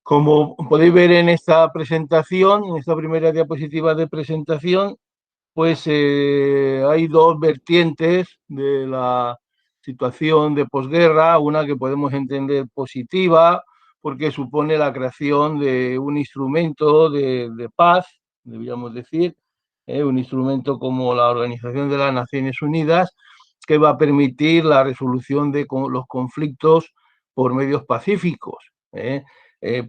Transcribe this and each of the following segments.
Como podéis ver en esta presentación, en esta primera diapositiva de presentación, pues hay dos vertientes de la situación de posguerra, una que podemos entender positiva, porque supone la creación de un instrumento de paz, deberíamos decir, un instrumento como la Organización de las Naciones Unidas, que va a permitir la resolución de los conflictos por medios pacíficos.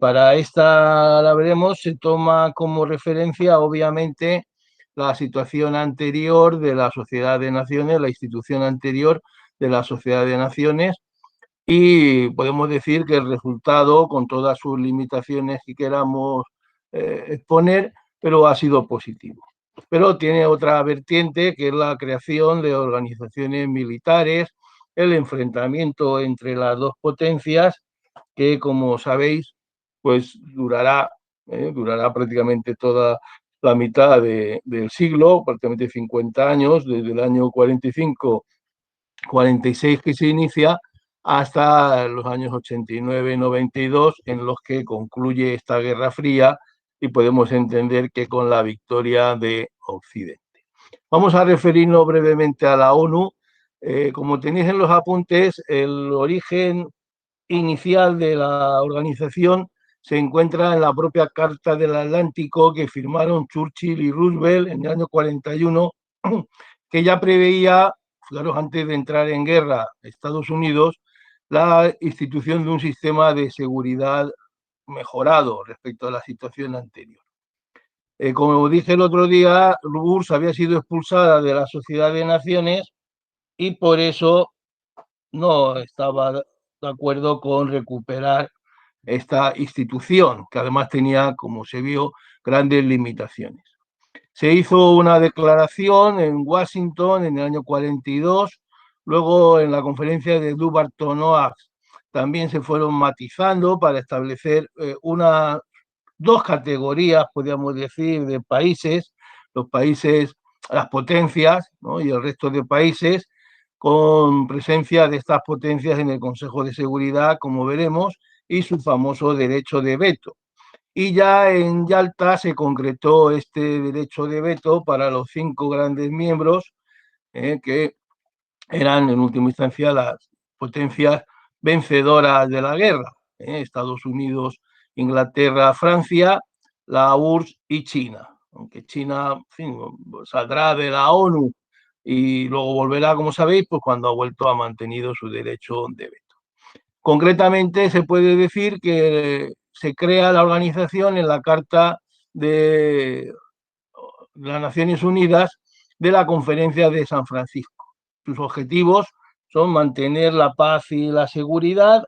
Para esta, la veremos, se toma como referencia, obviamente, la situación anterior de la Sociedad de Naciones, la institución anterior de la Sociedad de Naciones, y podemos decir que el resultado, con todas sus limitaciones que queramos exponer, pero ha sido positivo. Pero tiene otra vertiente, que es la creación de organizaciones militares, el enfrentamiento entre las dos potencias, que, como sabéis, pues durará prácticamente toda la mitad del siglo, prácticamente 50 años, desde el año 45, 46 que se inicia, hasta los años 89, 92, en los que concluye esta Guerra Fría y podemos entender que con la victoria de Occidente. Vamos a referirnos brevemente a la ONU. Como tenéis en los apuntes, el origen inicial de la organización se encuentra en la propia Carta del Atlántico que firmaron Churchill y Roosevelt en el año 41, que ya preveía, claro, antes de entrar en guerra Estados Unidos, la institución de un sistema de seguridad mejorado respecto a la situación anterior. Como dije el otro día, URSS había sido expulsada de la Sociedad de Naciones y por eso no estaba de acuerdo con recuperar esta institución, que además tenía, como se vio, grandes limitaciones. Se hizo una declaración en Washington en el año 42, luego en la conferencia de Dumbarton Oaks también se fueron matizando para establecer dos categorías, podríamos decir, de países, los países, las potencias, ¿no? Y el resto de países, con presencia de estas potencias en el Consejo de Seguridad, como veremos, y su famoso derecho de veto. Y ya en Yalta se concretó este derecho de veto para los 5 grandes miembros, que eran en última instancia las potencias vencedoras de la guerra, Estados Unidos, Inglaterra, Francia, la URSS y China. Aunque China, en fin, saldrá de la ONU y luego volverá, como sabéis, pues cuando ha vuelto ha mantenido su derecho de veto. Concretamente, se puede decir que se crea la organización en la Carta de las Naciones Unidas de la Conferencia de San Francisco. Sus objetivos son mantener la paz y la seguridad,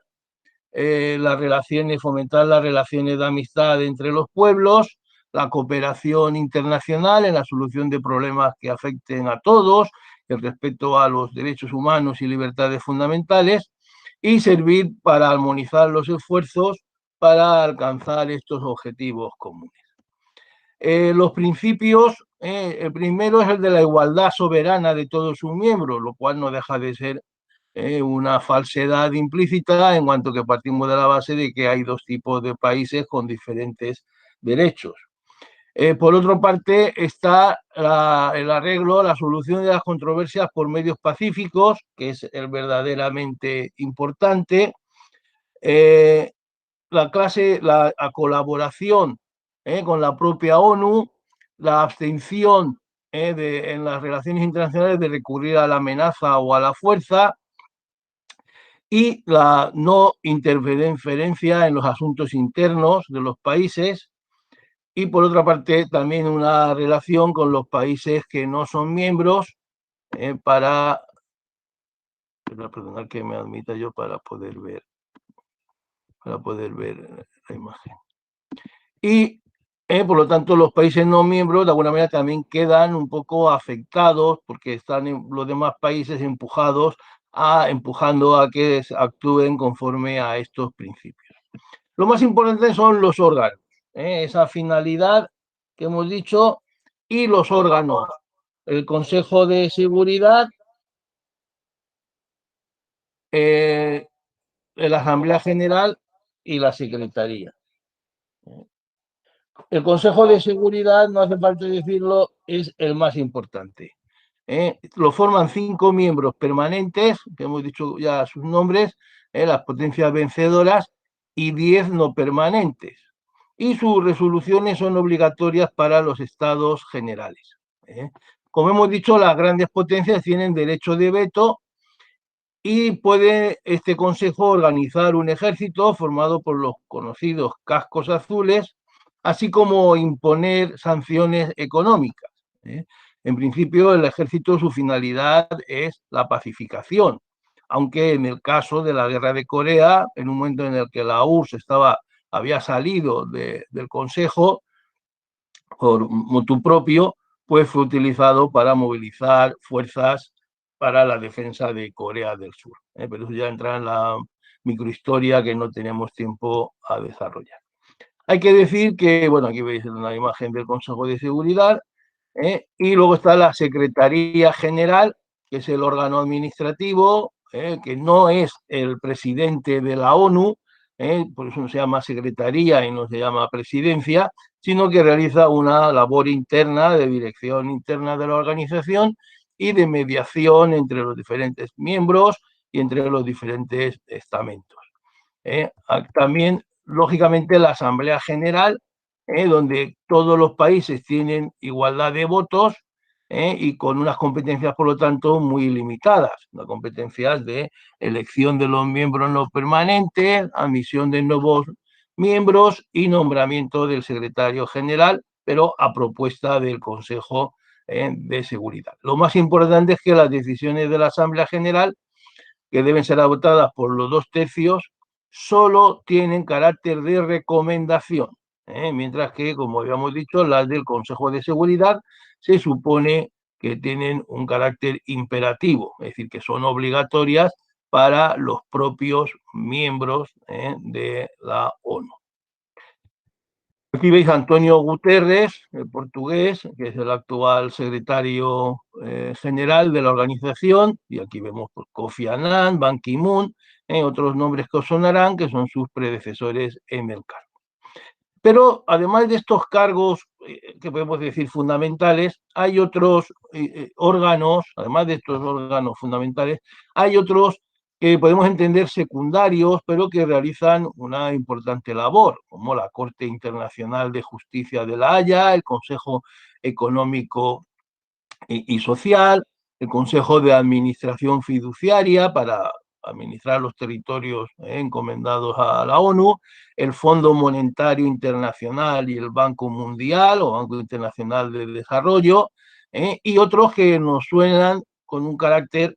las relaciones, fomentar las relaciones de amistad entre los pueblos, la cooperación internacional en la solución de problemas que afecten a todos, el respeto a los derechos humanos y libertades fundamentales, y servir para armonizar los esfuerzos para alcanzar estos objetivos comunes. Los principios, el primero es el de la igualdad soberana de todos sus miembros, lo cual no deja de ser una falsedad implícita en cuanto que partimos de la base de que hay dos tipos de países con diferentes derechos. Por otra parte, está el arreglo, la solución de las controversias por medios pacíficos, que es el verdaderamente importante. La colaboración con la propia ONU, la abstención en las relaciones internacionales de recurrir a la amenaza o a la fuerza, y la no interferencia en los asuntos internos de los países, y por otra parte también una relación con los países que no son miembros para, perdonad que me admita yo para poder ver la imagen. Y por lo tanto los países no miembros de alguna manera también quedan un poco afectados porque están los demás países empujando a que actúen conforme a estos principios. Lo más importante son los órganos, esa finalidad que hemos dicho, y los órganos. el Consejo de Seguridad, la Asamblea General y la Secretaría. El Consejo de Seguridad, no hace falta decirlo, es el más importante. Lo forman 5 miembros permanentes, que hemos dicho ya sus nombres, las potencias vencedoras, y 10 no permanentes. Y sus resoluciones son obligatorias para los estados generales. Como hemos dicho, las grandes potencias tienen derecho de veto y puede este Consejo organizar un ejército formado por los conocidos cascos azules, así como imponer sanciones económicas. ¿eh? En principio, el ejército, su finalidad es la pacificación, aunque en el caso de la guerra de Corea, en un momento en el que la URSS había salido del Consejo por motu propio, pues fue utilizado para movilizar fuerzas para la defensa de Corea del Sur. Pero eso ya entra en la microhistoria que no tenemos tiempo a desarrollar. Hay que decir que, bueno, aquí veis una imagen del Consejo de Seguridad, y luego está la Secretaría General, que es el órgano administrativo, que no es el presidente de la ONU, por eso no se llama secretaría y no se llama presidencia, sino que realiza una labor interna de dirección interna de la organización y de mediación entre los diferentes miembros y entre los diferentes estamentos. También, lógicamente, la Asamblea General, donde todos los países tienen igualdad de votos y con unas competencias, por lo tanto, muy limitadas. Las competencias de elección de los miembros no permanentes, admisión de nuevos miembros y nombramiento del secretario general, pero a propuesta del Consejo de Seguridad. Lo más importante es que las decisiones de la Asamblea General, que deben ser adoptadas por los 2/3, solo tienen carácter de recomendación, mientras que, como habíamos dicho, las del Consejo de Seguridad se supone que tienen un carácter imperativo, es decir, que son obligatorias para los propios miembros de la ONU. Aquí veis a Antonio Guterres, el portugués, que es el actual secretario general de la organización, y aquí vemos pues, Kofi Annan, Ban Ki-moon, otros nombres que os sonarán, que son sus predecesores en el cargo. Pero además de estos cargos, que podemos decir fundamentales, hay otros órganos, además de estos órganos fundamentales, hay otros que podemos entender secundarios, pero que realizan una importante labor, como la Corte Internacional de Justicia de La Haya, el Consejo Económico y Social, el Consejo de Administración Fiduciaria para administrar los territorios encomendados a la ONU, el Fondo Monetario Internacional y el Banco Mundial o Banco Internacional de Desarrollo, y otros que nos suenan con un carácter,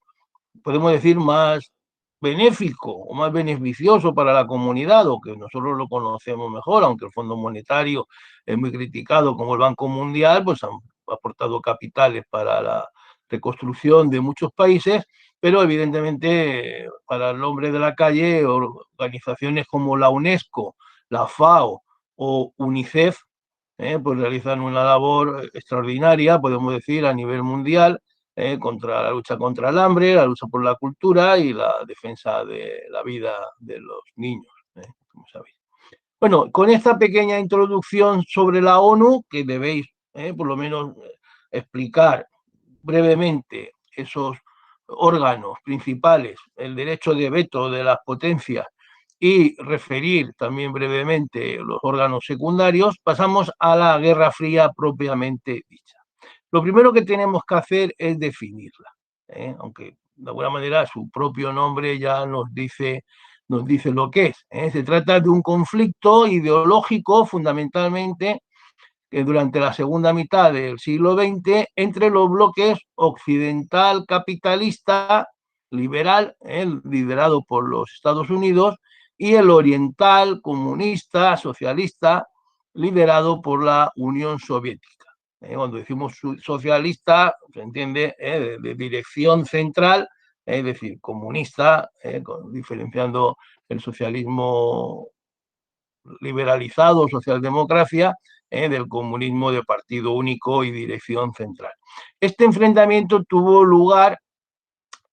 podemos decir, más benéfico o más beneficioso para la comunidad, o que nosotros lo conocemos mejor, aunque el Fondo Monetario es muy criticado, como el Banco Mundial, pues han aportado capitales para la reconstrucción de muchos países, pero evidentemente para el hombre de la calle, organizaciones como la UNESCO, la FAO o UNICEF, pues realizan una labor extraordinaria, podemos decir, a nivel mundial, contra la lucha contra el hambre, la lucha por la cultura y la defensa de la vida de los niños, como sabéis. Bueno, con esta pequeña introducción sobre la ONU, que debéis por lo menos explicar brevemente esos órganos principales, el derecho de veto de las potencias y referir también brevemente los órganos secundarios, pasamos a la Guerra Fría propiamente dicha. Lo primero que tenemos que hacer es definirla, aunque de alguna manera su propio nombre ya nos dice lo que es. Se trata de un conflicto ideológico fundamentalmente que durante la segunda mitad del siglo XX entre los bloques occidental capitalista liberal, liderado por los Estados Unidos, y el oriental comunista socialista, liderado por la Unión Soviética. Cuando decimos socialista, se entiende de dirección central, es decir, comunista, diferenciando el socialismo liberalizado, socialdemocracia, del comunismo de partido único y dirección central. Este enfrentamiento tuvo lugar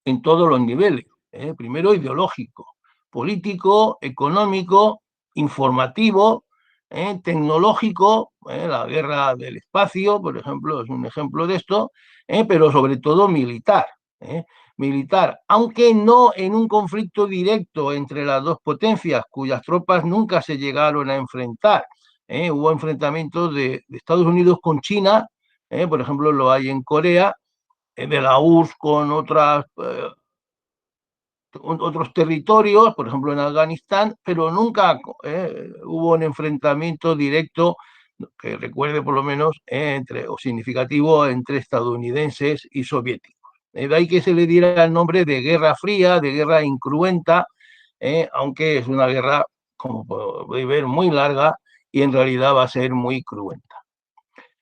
en todos los niveles, primero ideológico, político, económico, informativo, tecnológico, la guerra del espacio, por ejemplo, es un ejemplo de esto, pero sobre todo militar. Militar, aunque no en un conflicto directo entre las dos potencias, cuyas tropas nunca se llegaron a enfrentar. Hubo enfrentamientos de Estados Unidos con China, por ejemplo, lo hay en Corea, de la URSS con otros territorios, por ejemplo en Afganistán, pero nunca hubo un enfrentamiento directo que recuerde por lo menos o significativo entre estadounidenses y soviéticos. De ahí que se le diera el nombre de Guerra Fría, de guerra incruenta, aunque es una guerra, como podéis ver, muy larga y en realidad va a ser muy cruenta.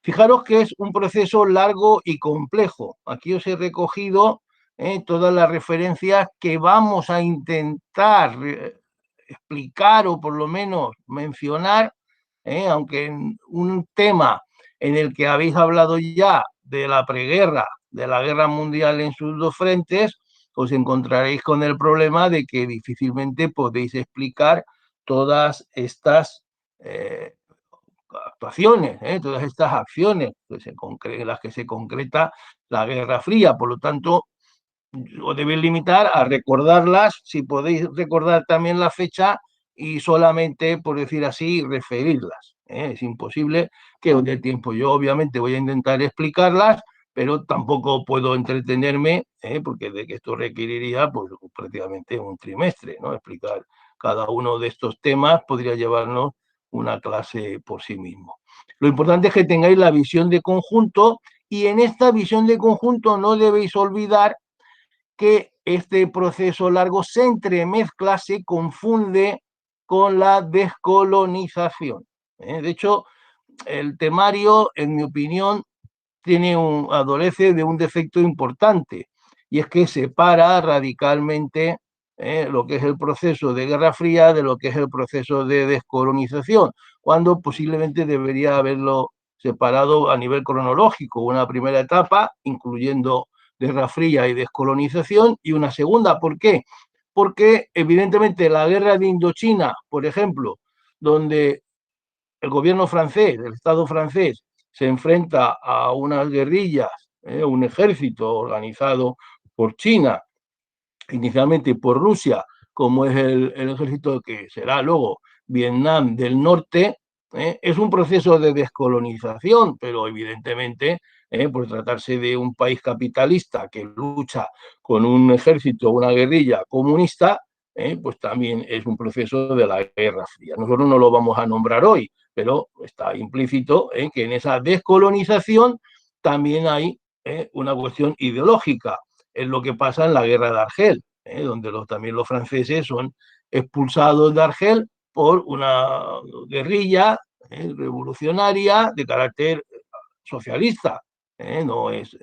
Fijaros que es un proceso largo y complejo. Aquí os he recogido todas las referencias que vamos a intentar explicar o por lo menos mencionar, aunque en un tema en el que habéis hablado ya de la preguerra, de la guerra mundial en sus dos frentes, os encontraréis con el problema de que difícilmente podéis explicar todas estas actuaciones, todas estas acciones en las que se concreta la Guerra Fría. Por lo tanto, os debéis limitar a recordarlas, si podéis recordar también la fecha y solamente, por decir así, referirlas. Es imposible que os dé tiempo. Yo obviamente voy a intentar explicarlas, pero tampoco puedo entretenerme, porque de que esto requeriría pues, prácticamente un trimestre, ¿no? Explicar cada uno de estos temas podría llevarnos una clase por sí mismo. Lo importante es que tengáis la visión de conjunto y en esta visión de conjunto no debéis olvidar que este proceso largo se entremezcla, se confunde con la descolonización. De hecho, el temario, en mi opinión, adolece de un defecto importante, y es que separa radicalmente lo que es el proceso de Guerra Fría de lo que es el proceso de descolonización, cuando posiblemente debería haberlo separado a nivel cronológico, una primera etapa, incluyendo Guerra Fría y descolonización, y una segunda. ¿Por qué? Porque evidentemente la guerra de Indochina, por ejemplo, donde el gobierno francés, el Estado francés, se enfrenta a unas guerrillas, un ejército organizado por China, inicialmente por Rusia, como es el ejército que será luego Vietnam del Norte, es un proceso de descolonización, pero evidentemente, por tratarse de un país capitalista que lucha con un ejército, una guerrilla comunista, pues también es un proceso de la Guerra Fría. Nosotros no lo vamos a nombrar hoy, pero está implícito que en esa descolonización también hay una cuestión ideológica. Es lo que pasa en la Guerra de Argel, donde también los franceses son expulsados de Argel por una guerrilla revolucionaria de carácter socialista. No es,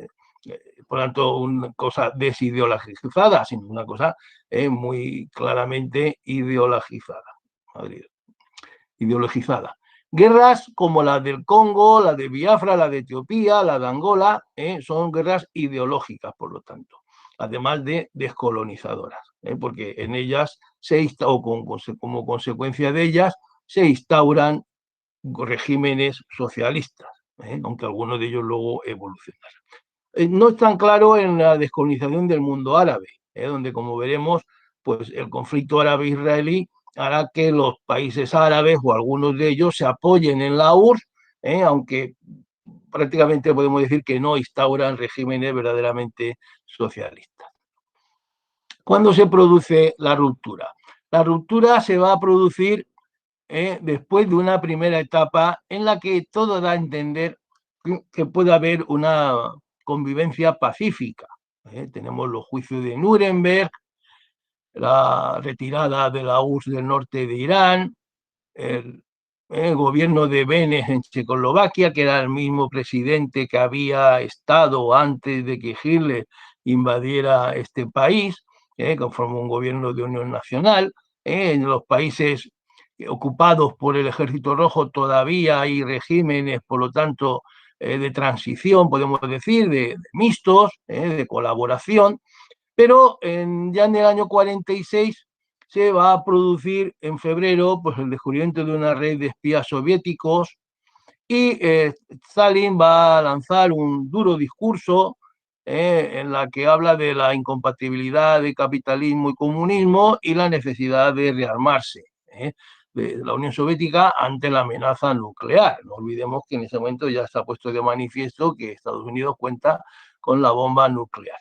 por tanto, una cosa desideologizada, sino una cosa muy claramente ideologizada. Ideologizada. Guerras como la del Congo, la de Biafra, la de Etiopía, la de Angola, son guerras ideológicas, por lo tanto, además de descolonizadoras, porque en ellas como consecuencia de ellas se instauran regímenes socialistas, aunque algunos de ellos luego evolucionaron. No es tan claro en la descolonización del mundo árabe, donde, como veremos, pues el conflicto árabe-israelí hará que los países árabes o algunos de ellos se apoyen en la URSS, aunque prácticamente podemos decir que no instauran regímenes verdaderamente socialistas. ¿Cuándo se produce la ruptura? La ruptura se va a producir después de una primera etapa en la que todo da a entender que puede haber una convivencia pacífica. Tenemos los juicios de Nuremberg, la retirada de la URSS del norte de Irán, el gobierno de Beneš en Checoslovaquia, que era el mismo presidente que había estado antes de que Hitler invadiera este país, conformó un gobierno de unión nacional. En los países ocupados por el Ejército Rojo, todavía hay regímenes, por lo tanto, de transición, podemos decir, de mixtos, de colaboración, pero ya en el año 46 se va a producir en febrero pues, el descubrimiento de una red de espías soviéticos y Stalin va a lanzar un duro discurso en la que habla de la incompatibilidad de capitalismo y comunismo y la necesidad de rearmarse de la Unión Soviética ante la amenaza nuclear. No olvidemos que en ese momento ya está puesto de manifiesto que Estados Unidos cuenta con la bomba nuclear.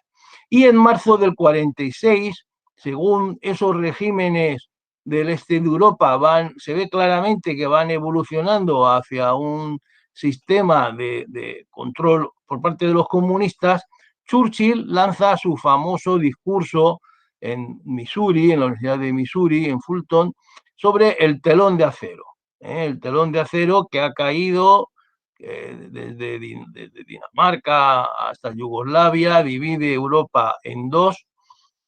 Y en marzo del 46, según esos regímenes del este de Europa se ve claramente que van evolucionando hacia un sistema de control por parte de los comunistas, Churchill lanza su famoso discurso en Missouri, en la Universidad de Missouri, en Fulton, sobre el telón de acero. El telón de acero que ha caído desde Dinamarca hasta Yugoslavia, divide Europa en dos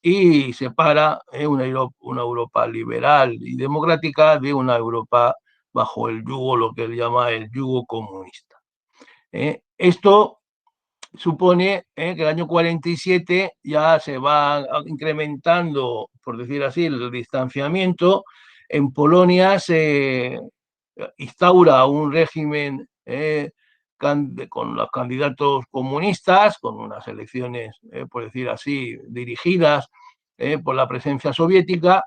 y separa una Europa liberal y democrática de una Europa bajo el yugo, lo que él llama el yugo comunista. Esto supone que el año 47 ya se va incrementando, por decir así, el distanciamiento. En Polonia se instaura un régimen con los candidatos comunistas, con unas elecciones, por decir así, dirigidas por la presencia soviética,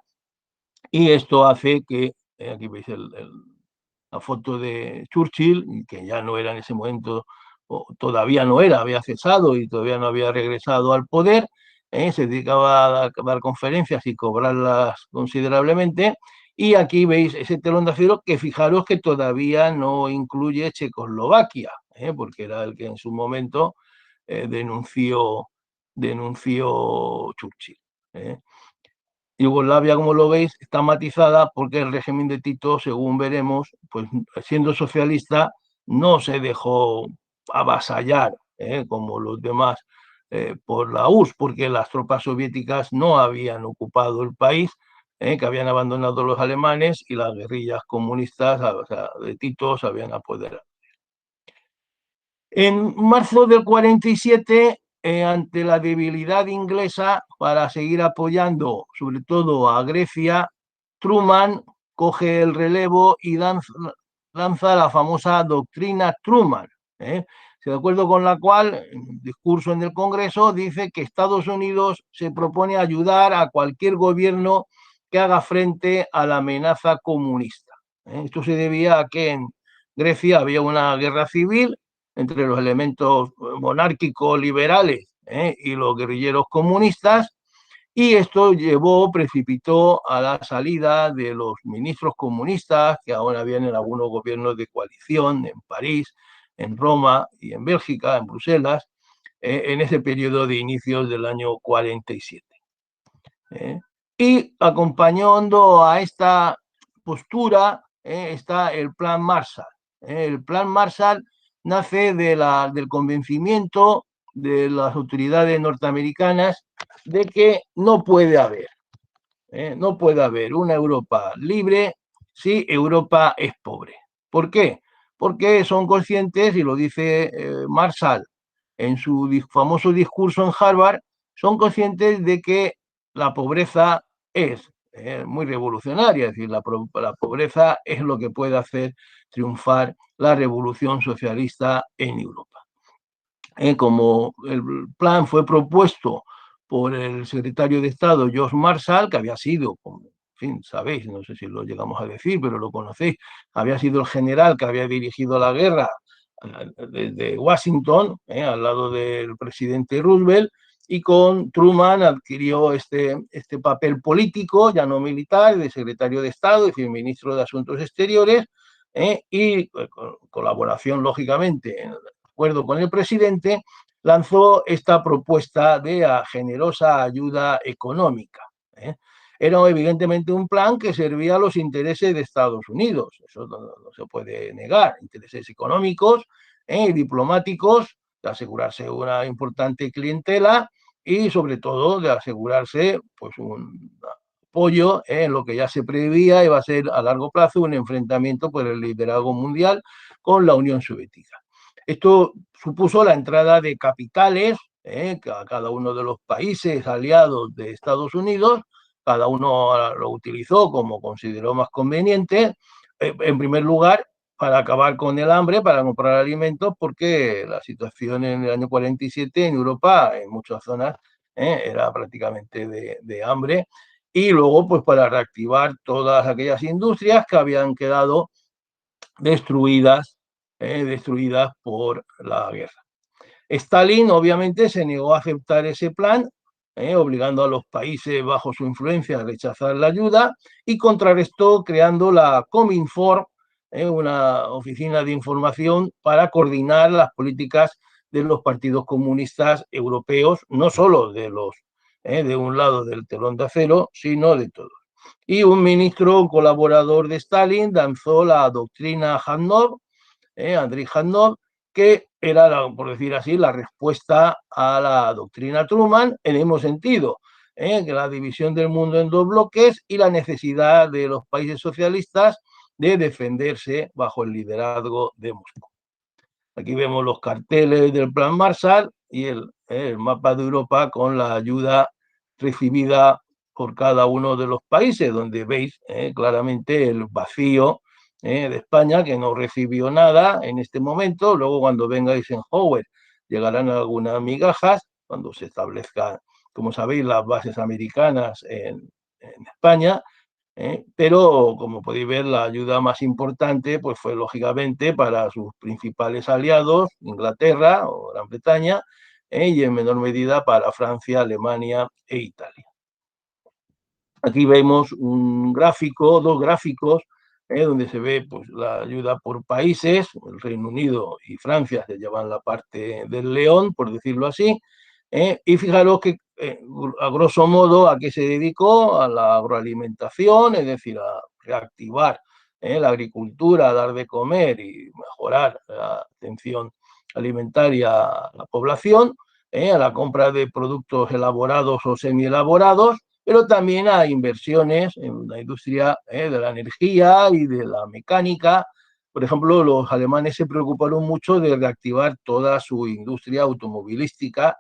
y esto hace que, aquí veis la foto de Churchill, que ya no era en ese momento, o todavía no era, había cesado y todavía no había regresado al poder, se dedicaba a dar conferencias y cobrarlas considerablemente, y aquí veis ese telón de acero que fijaros que todavía no incluye Checoslovaquia, porque era el que en su momento denunció Churchill. Yugoslavia, como lo veis, está matizada porque el régimen de Tito, según veremos, pues siendo socialista, no se dejó avasallar como los demás por la URSS, porque las tropas soviéticas no habían ocupado el país, que habían abandonado los alemanes y las guerrillas comunistas, o sea, de Tito, se habían apoderado. En marzo del 47, ante la debilidad inglesa para seguir apoyando sobre todo a Grecia, Truman coge el relevo y lanza la famosa doctrina Truman, de acuerdo con la cual, en un discurso en el Congreso, dice que Estados Unidos se propone ayudar a cualquier gobierno que haga frente a la amenaza comunista. Esto se debía a que en Grecia había una guerra civil entre los elementos monárquicos liberales y los guerrilleros comunistas, y esto precipitó a la salida de los ministros comunistas, que ahora habían en algunos gobiernos de coalición, en París, en Roma y en Bélgica, en Bruselas, en ese periodo de inicios del año 47. Y acompañando a esta postura está el Plan Marshall. El Plan Marshall nace del convencimiento de las autoridades norteamericanas de que no puede haber una Europa libre si Europa es pobre. ¿Por qué? Porque son conscientes, y lo dice Marshall en su famoso discurso en Harvard, son conscientes de que la pobreza es muy revolucionaria, es decir, la pobreza es lo que puede hacer triunfar la revolución socialista en Europa. Como el plan fue propuesto por el secretario de Estado George Marshall, que había sido, como en fin, sabéis, no sé si lo llegamos a decir, pero lo conocéis, había sido el general que había dirigido la guerra desde Washington, al lado del presidente Roosevelt, y con Truman adquirió este papel político, ya no militar, de secretario de Estado, es decir, ministro de Asuntos Exteriores, y con colaboración, lógicamente, en acuerdo con el presidente, lanzó esta propuesta de generosa ayuda económica. Era evidentemente un plan que servía a los intereses de Estados Unidos, eso no se puede negar, intereses económicos y diplomáticos, de asegurarse una importante clientela y sobre todo de asegurarse pues, una apoyo en lo que ya se preveía iba a ser a largo plazo un enfrentamiento por el liderazgo mundial con la Unión Soviética. Esto supuso la entrada de capitales a cada uno de los países aliados de Estados Unidos, cada uno lo utilizó como consideró más conveniente. En primer lugar, para acabar con el hambre, para comprar alimentos, porque la situación en el año 47 en Europa, en muchas zonas, era prácticamente de hambre. Y luego, pues para reactivar todas aquellas industrias que habían quedado destruidas por la guerra. Stalin, obviamente, se negó a aceptar ese plan, obligando a los países bajo su influencia a rechazar la ayuda, y contrarrestó creando la Cominform, una oficina de información para coordinar las políticas de los partidos comunistas europeos, no solo de un lado del telón de acero, sino de todos. Y un ministro, un colaborador de Stalin, lanzó la doctrina Jandov, Andrei Jandov, que era, por decir así, la respuesta a la doctrina Truman en el mismo sentido, que la división del mundo en dos bloques y la necesidad de los países socialistas de defenderse bajo el liderazgo de Moscú. Aquí vemos los carteles del Plan Marshall y el mapa de Europa con la ayuda recibida por cada uno de los países, donde veis claramente el vacío de España, que no recibió nada en este momento. Luego, cuando venga Eisenhower, llegarán algunas migajas, cuando se establezcan, como sabéis, las bases americanas en España. Pero, como podéis ver, la ayuda más importante pues, fue lógicamente para sus principales aliados, Inglaterra o Gran Bretaña, y en menor medida para Francia, Alemania e Italia. Aquí vemos un gráfico, dos gráficos, donde se ve pues, la ayuda por países. El Reino Unido y Francia se llevan la parte del león, por decirlo así. Y fijaros que, a grosso modo, ¿a qué se dedicó? A la agroalimentación, es decir, a reactivar la agricultura, a dar de comer y mejorar la atención alimentaria a la población, a la compra de productos elaborados o semi-elaborados, pero también a inversiones en la industria de la energía y de la mecánica. Por ejemplo, los alemanes se preocuparon mucho de reactivar toda su industria automovilística,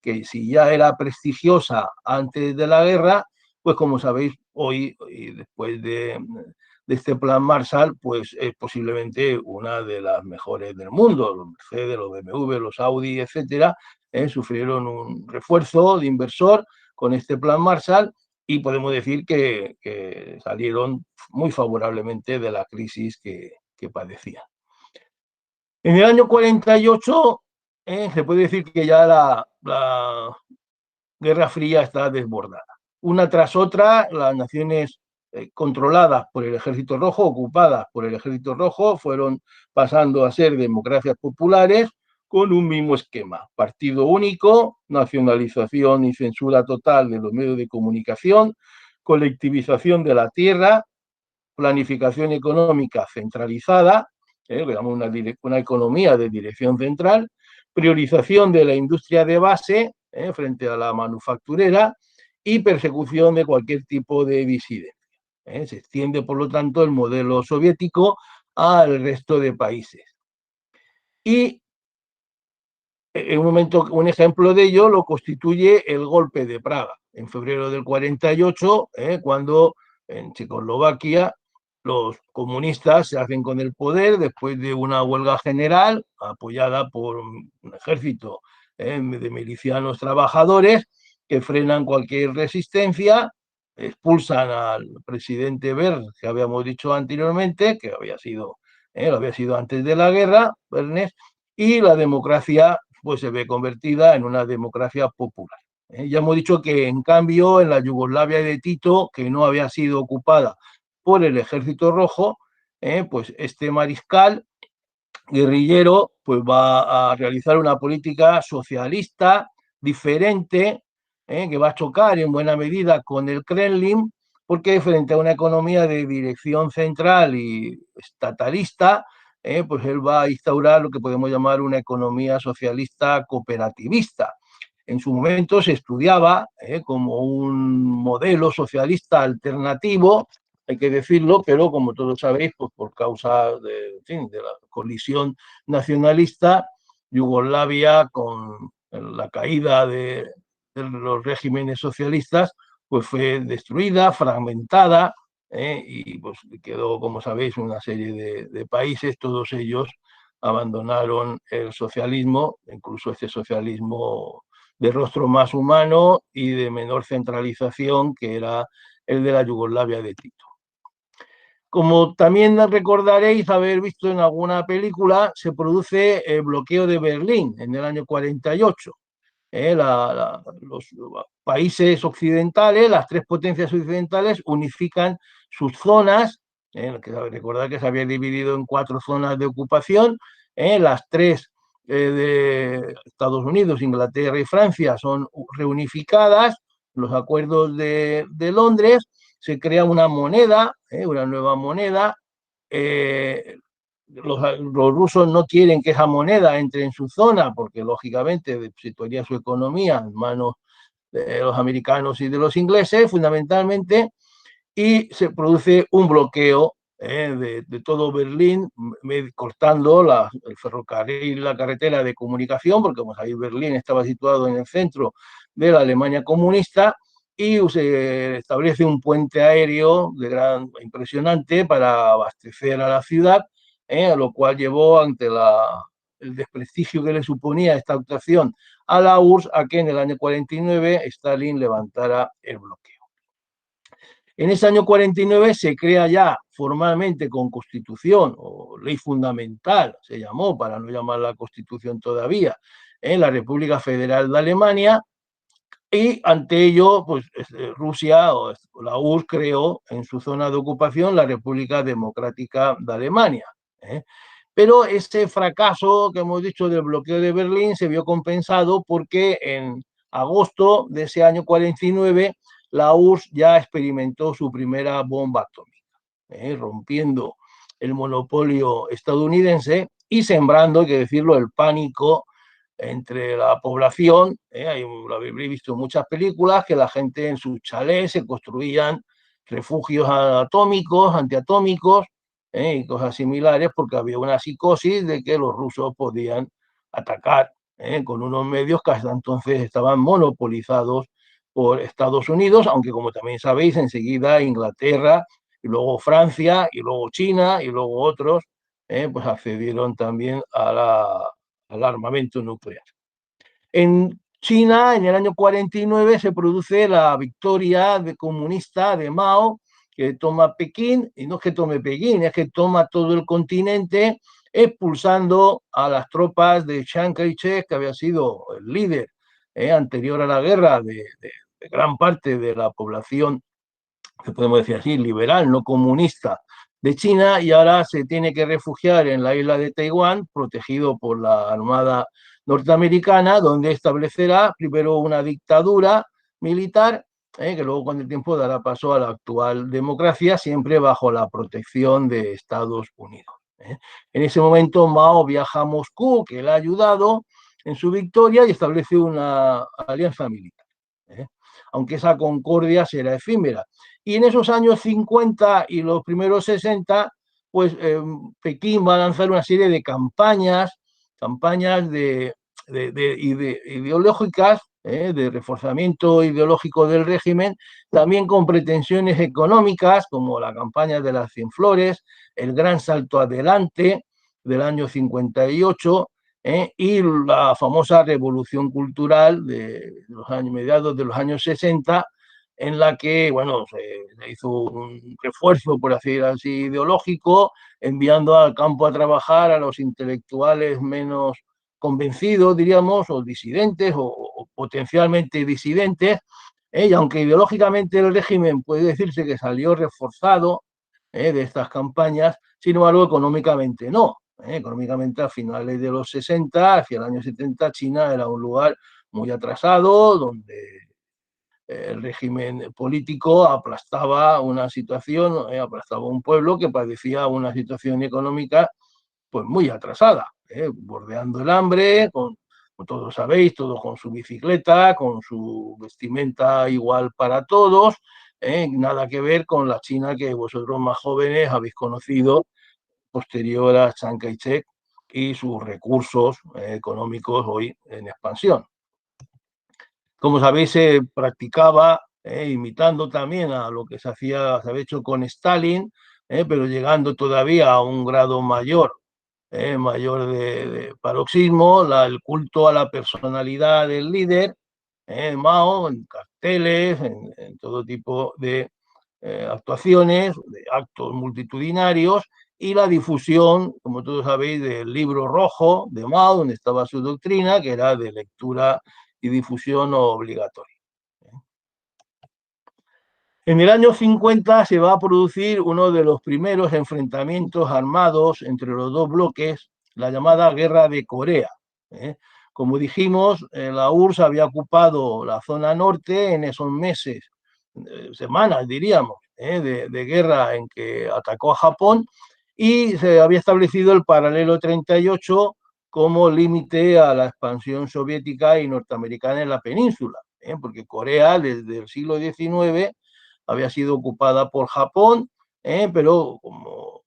que si ya era prestigiosa antes de la guerra, pues como sabéis, hoy, y después de este plan Marshall, pues es posiblemente una de las mejores del mundo. Los Mercedes, los BMW, los Audi, etcétera, sufrieron un refuerzo de inversor con este plan Marshall y podemos decir que salieron muy favorablemente de la crisis que padecían. En el año 48 se puede decir que ya la Guerra Fría está desbordada. Una tras otra, las naciones controladas por el Ejército Rojo, ocupadas por el Ejército Rojo, fueron pasando a ser democracias populares con un mismo esquema: partido único, nacionalización y censura total de los medios de comunicación, colectivización de la tierra, planificación económica centralizada, digamos una economía de dirección central, priorización de la industria de base frente a la manufacturera y persecución de cualquier tipo de disidencia. Se extiende, por lo tanto, el modelo soviético al resto de países. Y en un ejemplo de ello lo constituye el golpe de Praga, en febrero del 48, cuando en Checoslovaquia los comunistas se hacen con el poder después de una huelga general apoyada por un ejército de milicianos trabajadores que frenan cualquier resistencia, expulsan al presidente Berg, que habíamos dicho anteriormente, que lo había sido antes de la guerra, Bernes, y la democracia pues se ve convertida en una democracia popular. Ya hemos dicho que, en cambio, en la Yugoslavia de Tito, que no había sido ocupada por el Ejército Rojo, pues este mariscal guerrillero pues va a realizar una política socialista diferente, que va a chocar en buena medida con el Kremlin, porque frente a una economía de dirección central y estatalista, pues él va a instaurar lo que podemos llamar una economía socialista cooperativista. en su momento se estudiaba como un modelo socialista alternativo, hay que decirlo, pero como todos sabéis, pues por causa de, en fin, de la colisión nacionalista, Yugoslavia, con la caída de los regímenes socialistas, pues fue destruida, fragmentada, y pues quedó, como sabéis, una serie de países, todos ellos abandonaron el socialismo, incluso este socialismo de rostro más humano y de menor centralización, que era el de la Yugoslavia de Tito. Como también recordaréis haber visto en alguna película, se produce el bloqueo de Berlín en el año 48. Los países occidentales, las tres potencias occidentales, unifican sus zonas, que recordad que se había dividido en 4 zonas de ocupación, las 3 de Estados Unidos, Inglaterra y Francia son reunificadas, los acuerdos de Londres, se crea una moneda, una nueva moneda. Los rusos no quieren que esa moneda entre en su zona porque lógicamente situaría su economía en manos de los americanos y de los ingleses fundamentalmente, y se produce un bloqueo de todo Berlín, cortando el ferrocarril, la carretera de comunicación, porque como sabéis Berlín estaba situado en el centro de la Alemania comunista, y se establece un puente aéreo impresionante para abastecer a la ciudad, a lo cual llevó ante el desprestigio que le suponía esta actuación a la URSS a que en el año 49 Stalin levantara el bloqueo. En ese año 49 se crea ya formalmente con constitución o ley fundamental, se llamó, para no llamarla constitución todavía, en la República Federal de Alemania, y ante ello, pues Rusia o la URSS creó en su zona de ocupación la República Democrática de Alemania. Pero ese fracaso que hemos dicho del bloqueo de Berlín se vio compensado porque en agosto de ese año 49 la URSS ya experimentó su primera bomba atómica, rompiendo el monopolio estadounidense y sembrando, hay que decirlo, el pánico entre la población. Lo habéis visto en muchas películas, que la gente en sus chalés se construían refugios atómicos, antiatómicos, y cosas similares, porque había una psicosis de que los rusos podían atacar con unos medios que hasta entonces estaban monopolizados por Estados Unidos, aunque como también sabéis, enseguida Inglaterra, y luego Francia, y luego China, y luego otros, pues accedieron también al armamento nuclear. En China, en el año 49, se produce la victoria comunista de Mao, que toma Pekín, y no es que tome Pekín, es que toma todo el continente, expulsando a las tropas de Chiang Kai-shek, que había sido el líder anterior a la guerra de gran parte de la población, que podemos decir así, liberal, no comunista, de China, y ahora se tiene que refugiar en la isla de Taiwán, protegido por la Armada norteamericana, donde establecerá primero una dictadura militar, que luego con el tiempo dará paso a la actual democracia, siempre bajo la protección de Estados Unidos. En ese momento Mao viaja a Moscú, que le ha ayudado en su victoria, y establece una alianza militar, aunque esa concordia será efímera. Y en esos años 50 y los primeros 60, pues Pekín va a lanzar una serie de campañas ideológicas, de reforzamiento ideológico del régimen, también con pretensiones económicas, como la campaña de las 100 flores, el gran salto adelante del año 58, y la famosa revolución cultural de los años mediados de los años 60, en la que, bueno, se hizo un refuerzo, por así decirlo, ideológico, enviando al campo a trabajar a los intelectuales menos convencidos, diríamos, o disidentes, o potencialmente disidentes, y aunque ideológicamente el régimen puede decirse que salió reforzado de estas campañas, sin embargo, económicamente no. Económicamente, a finales de los 60, hacia el año 70, China era un lugar muy atrasado, donde el régimen político aplastaba una situación, aplastaba un pueblo que padecía una situación económica pues muy atrasada, bordeando el hambre, con como todos sabéis, todos con su bicicleta, con su vestimenta igual para todos, nada que ver con la China que vosotros más jóvenes habéis conocido posterior a Chiang Kai-shek y sus recursos económicos hoy en expansión. Como sabéis, se practicaba, imitando también a lo que se había hecho con Stalin, pero llegando todavía a un grado mayor, mayor de paroxismo, el culto a la personalidad del líder, Mao, en carteles, en todo tipo de actuaciones, de actos multitudinarios, y la difusión, como todos sabéis, del libro rojo de Mao, donde estaba su doctrina, que era de lectura y difusión obligatoria. En el año 50 se va a producir uno de los primeros enfrentamientos armados entre los dos bloques, la llamada Guerra de Corea. Como dijimos, la URSS había ocupado la zona norte en esos meses, semanas diríamos, de guerra en que atacó a Japón, y se había establecido el paralelo 38 como límite a la expansión soviética y norteamericana en la península, porque Corea desde el siglo XIX había sido ocupada por Japón, pero como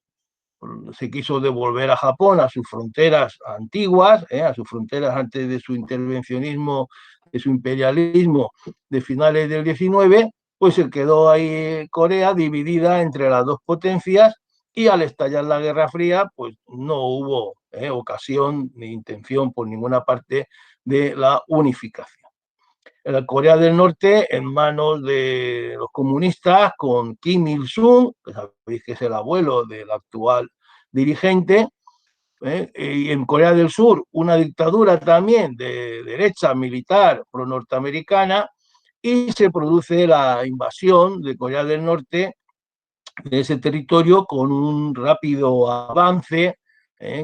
se quiso devolver a Japón a sus fronteras antiguas, a sus fronteras antes de su intervencionismo, de su imperialismo de finales del XIX, pues se quedó ahí Corea dividida entre las dos potencias, y al estallar la Guerra Fría, pues no hubo ocasión ni intención por ninguna parte de la unificación. La Corea del Norte en manos de los comunistas con Kim Il-sung, que sabéis que es el abuelo del actual dirigente, y en Corea del Sur una dictadura también de derecha militar pro-norteamericana, y se produce la invasión de Corea del Norte de ese territorio con un rápido avance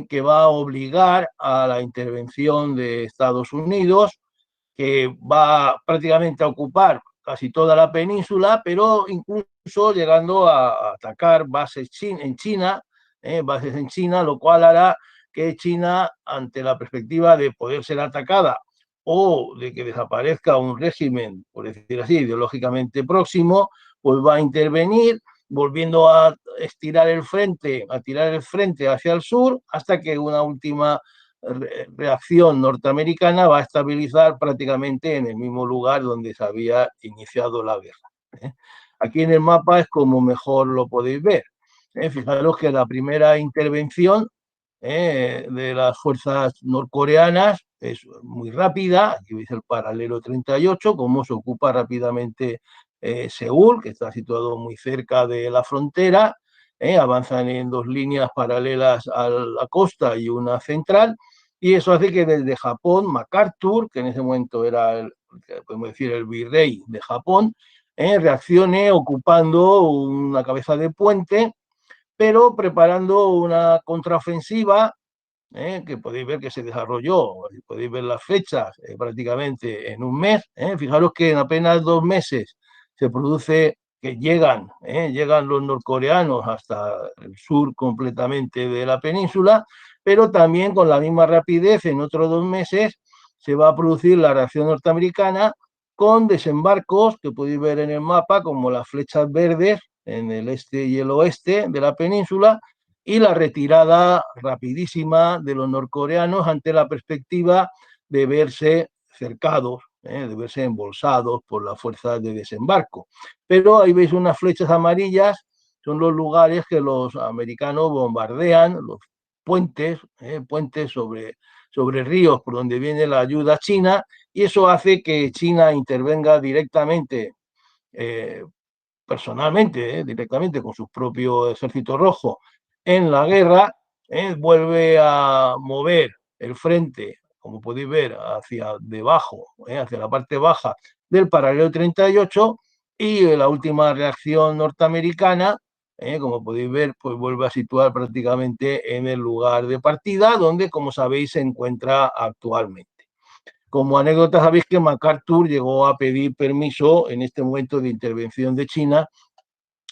que va a obligar a la intervención de Estados Unidos, que va prácticamente a ocupar casi toda la península, pero incluso llegando a atacar bases en China, bases en China, lo cual hará que China, ante la perspectiva de poder ser atacada o de que desaparezca un régimen, por decir así, ideológicamente próximo, pues va a intervenir, volviendo a estirar el frente, a tirar el frente hacia el sur, hasta que una última reacción norteamericana va a estabilizar prácticamente en el mismo lugar donde se había iniciado la guerra. Aquí en el mapa es como mejor lo podéis ver. Fijaros que la primera intervención de las fuerzas norcoreanas es muy rápida. Aquí veis el paralelo 38, cómo se ocupa rápidamente Seúl, que está situado muy cerca de la frontera. Avanzan en dos líneas paralelas a la costa y una central, y eso hace que desde Japón MacArthur, que en ese momento era podemos decir el virrey de Japón, reaccione ocupando una cabeza de puente, pero preparando una contraofensiva que podéis ver que se desarrolló, podéis ver las fechas prácticamente en un mes. Fijaros que en apenas 2 meses se produce que llegan los norcoreanos hasta el sur completamente de la península, pero también con la misma rapidez en otros 2 meses se va a producir la reacción norteamericana con desembarcos que podéis ver en el mapa como las flechas verdes en el este y el oeste de la península, y la retirada rapidísima de los norcoreanos ante la perspectiva de verse cercados, de verse embolsados por las fuerzas de desembarco. Pero ahí veis unas flechas amarillas, son los lugares que los americanos bombardean, los puentes, puentes sobre ríos por donde viene la ayuda china, y eso hace que China intervenga directamente, personalmente, directamente con su propio ejército rojo en la guerra, vuelve a mover el frente, como podéis ver, hacia debajo, hacia la parte baja del paralelo 38, y la última reacción norteamericana, como podéis ver, pues vuelve a situar prácticamente en el lugar de partida, donde, como sabéis, se encuentra actualmente. Como anécdota, sabéis que MacArthur llegó a pedir permiso en este momento de intervención de China,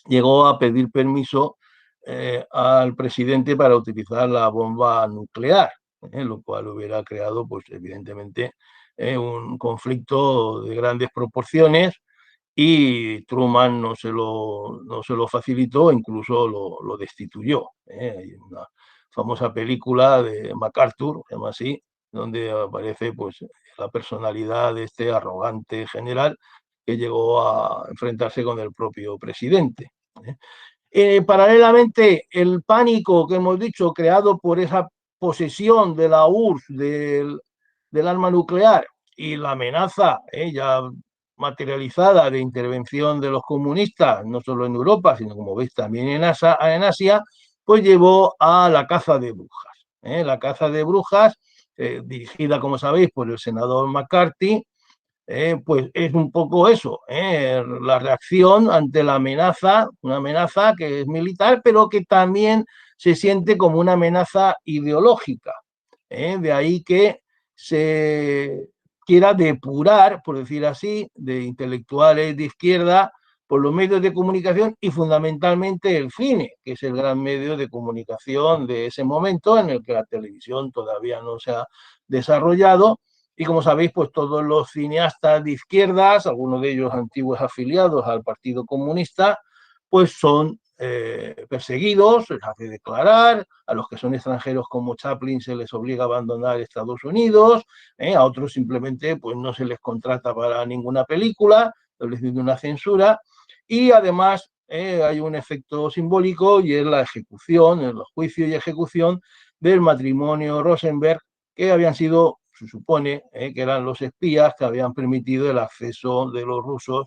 llegó a pedir permiso al presidente para utilizar la bomba nuclear, lo cual hubiera creado, pues evidentemente, un conflicto de grandes proporciones, y Truman no se lo facilitó, incluso lo destituyó. Hay una famosa película de MacArthur, se llama así, donde aparece pues la personalidad de este arrogante general que llegó a enfrentarse con el propio presidente. Paralelamente, el pánico que hemos dicho, creado por esa posesión de la URSS del arma nuclear, y la amenaza ya materializada de intervención de los comunistas, no solo en Europa, sino, como veis, también en Asia, pues llevó a la caza de brujas. La caza de brujas, dirigida, como sabéis, por el senador McCarthy, pues es un poco eso, la reacción ante la amenaza, una amenaza que es militar, pero que también se siente como una amenaza ideológica. De ahí que se quiera depurar, por decir así, de intelectuales de izquierda por los medios de comunicación, y fundamentalmente el cine, que es el gran medio de comunicación de ese momento, en el que la televisión todavía no se ha desarrollado. Y, como sabéis, pues todos los cineastas de izquierdas, algunos de ellos antiguos afiliados al Partido Comunista, pues son perseguidos, se les hace declarar. A los que son extranjeros, como Chaplin, se les obliga a abandonar Estados Unidos, a otros simplemente pues no se les contrata para ninguna película, estableciendo una censura. Y además hay un efecto simbólico, y es la ejecución, el juicio y ejecución del matrimonio Rosenberg, que habían sido, se supone, que eran los espías que habían permitido el acceso de los rusos